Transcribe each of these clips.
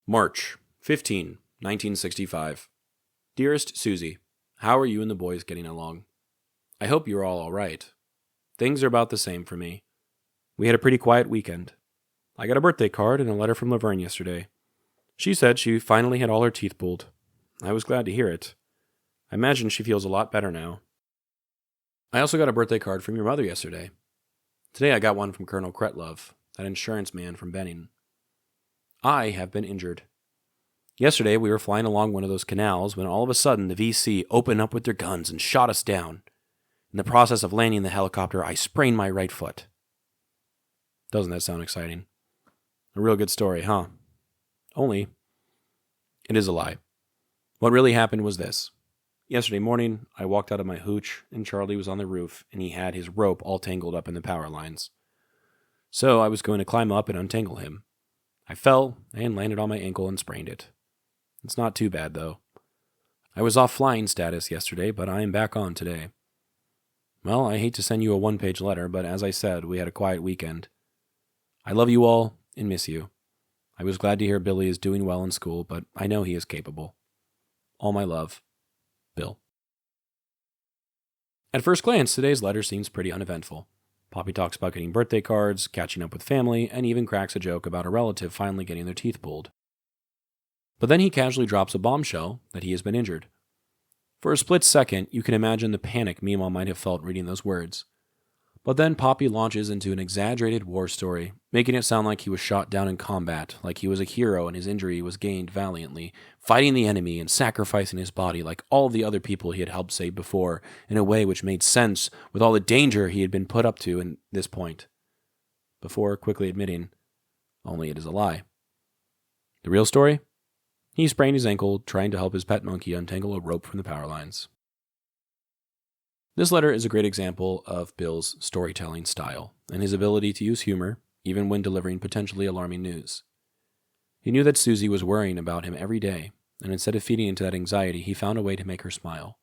March 15, 1965. Dearest Suzie, how are you and the boys getting along? I hope you're all right. Things are about the same for me. We had a pretty quiet weekend. I got a birthday card and a letter from Laverne yesterday. She said she finally had all her teeth pulled. I was glad to hear it. I imagine she feels a lot better now. I also got a birthday card from your mother yesterday. Today I got one from Colonel Kretlov, that insurance man from Benning. I have been injured. Yesterday we were flying along one of those canals when all of a sudden the VC opened up with their guns and shot us down. In the process of landing the helicopter, I sprained my right foot. Doesn't that sound exciting? A real good story, huh? Only, it is a lie. What really happened was this. Yesterday morning, I walked out of my hooch, and Charlie was on the roof, and he had his rope all tangled up in the power lines. So I was going to climb up and untangle him. I fell and landed on my ankle and sprained it. It's not too bad, though. I was off flying status yesterday, but I am back on today. Well, I hate to send you a one-page letter, but as I said, we had a quiet weekend. I love you all and miss you. I was glad to hear Billy is doing well in school, but I know he is capable. All my love, Bill. At first glance, today's letter seems pretty uneventful. Poppy talks about getting birthday cards, catching up with family, and even cracks a joke about a relative finally getting their teeth pulled. But then he casually drops a bombshell that he has been injured. For a split second, you can imagine the panic Meemaw might have felt reading those words. But then Poppy launches into an exaggerated war story, making it sound like he was shot down in combat, like he was a hero and his injury was gained valiantly, fighting the enemy and sacrificing his body like all the other people he had helped save before, in a way which made sense with all the danger he had been put up to in this point. Before quickly admitting, only it is a lie. The real story? He sprained his ankle trying to help his pet monkey untangle a rope from the power lines. This letter is a great example of Bill's storytelling style and his ability to use humor, even when delivering potentially alarming news. He knew that Suzie was worrying about him every day, and instead of feeding into that anxiety, he found a way to make her smile.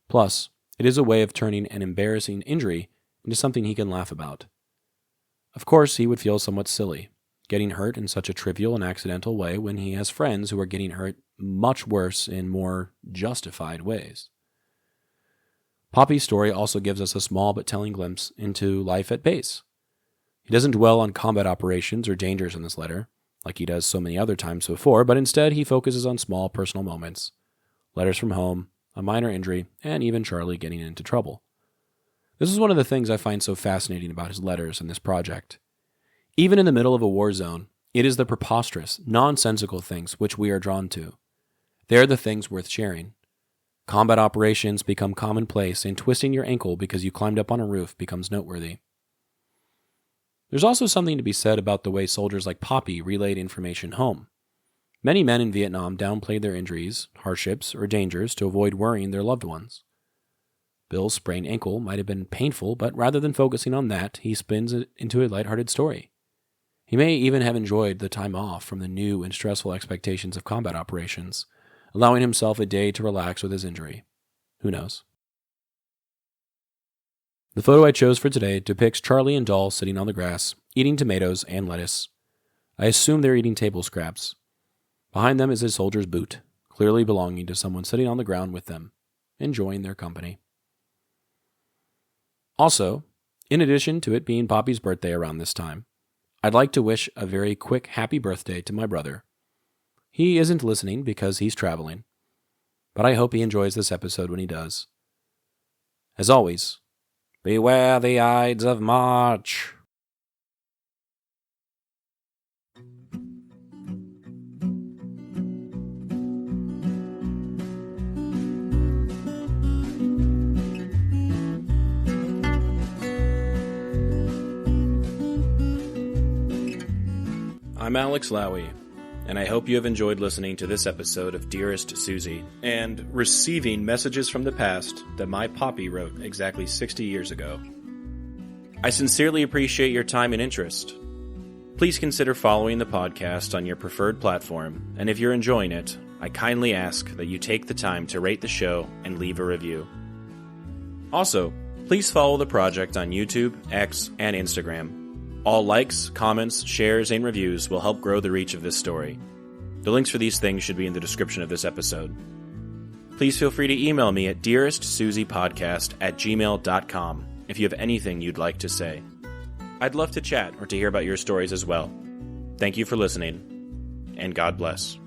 Plus, it is a way of turning an embarrassing injury into something he can laugh about. Of course, he would feel somewhat silly, getting hurt in such a trivial and accidental way when he has friends who are getting hurt much worse in more justified ways. Poppy's story also gives us a small but telling glimpse into life at base. He doesn't dwell on combat operations or dangers in this letter, like he does so many other times before, but instead he focuses on small personal moments, letters from home, a minor injury, and even Charlie getting into trouble. This is one of the things I find so fascinating about his letters in this project. Even in the middle of a war zone, it is the preposterous, nonsensical things which we are drawn to. They are the things worth sharing. Combat operations become commonplace, and twisting your ankle because you climbed up on a roof becomes noteworthy. There's also something to be said about the way soldiers like Poppy relayed information home. Many men in Vietnam downplayed their injuries, hardships, or dangers to avoid worrying their loved ones. Bill's sprained ankle might have been painful, but rather than focusing on that, he spins it into a lighthearted story. He may even have enjoyed the time off from the new and stressful expectations of combat operations, allowing himself a day to relax with his injury. Who knows? The photo I chose for today depicts Charlie and Doll sitting on the grass, eating tomatoes and lettuce. I assume they're eating table scraps. Behind them is a soldier's boot, clearly belonging to someone sitting on the ground with them, enjoying their company. Also, in addition to it being Poppy's birthday around this time, I'd like to wish a very quick happy birthday to my brother. He isn't listening because he's traveling, but I hope he enjoys this episode when he does. As always, beware the Ides of March. I'm Alex Lowy, and I hope you have enjoyed listening to this episode of Dearest Suzie, and receiving messages from the past that my Poppy wrote exactly 60 years ago. I sincerely appreciate your time and interest. Please consider following the podcast on your preferred platform, and if you're enjoying it, I kindly ask that you take the time to rate the show and leave a review. Also, please follow the project on YouTube, X, and Instagram. All likes, comments, shares, and reviews will help grow the reach of this story. The links for these things should be in the description of this episode. Please feel free to email me at dearestsuziepodcast@gmail.com if you have anything you'd like to say. I'd love to chat or to hear about your stories as well. Thank you for listening, and God bless.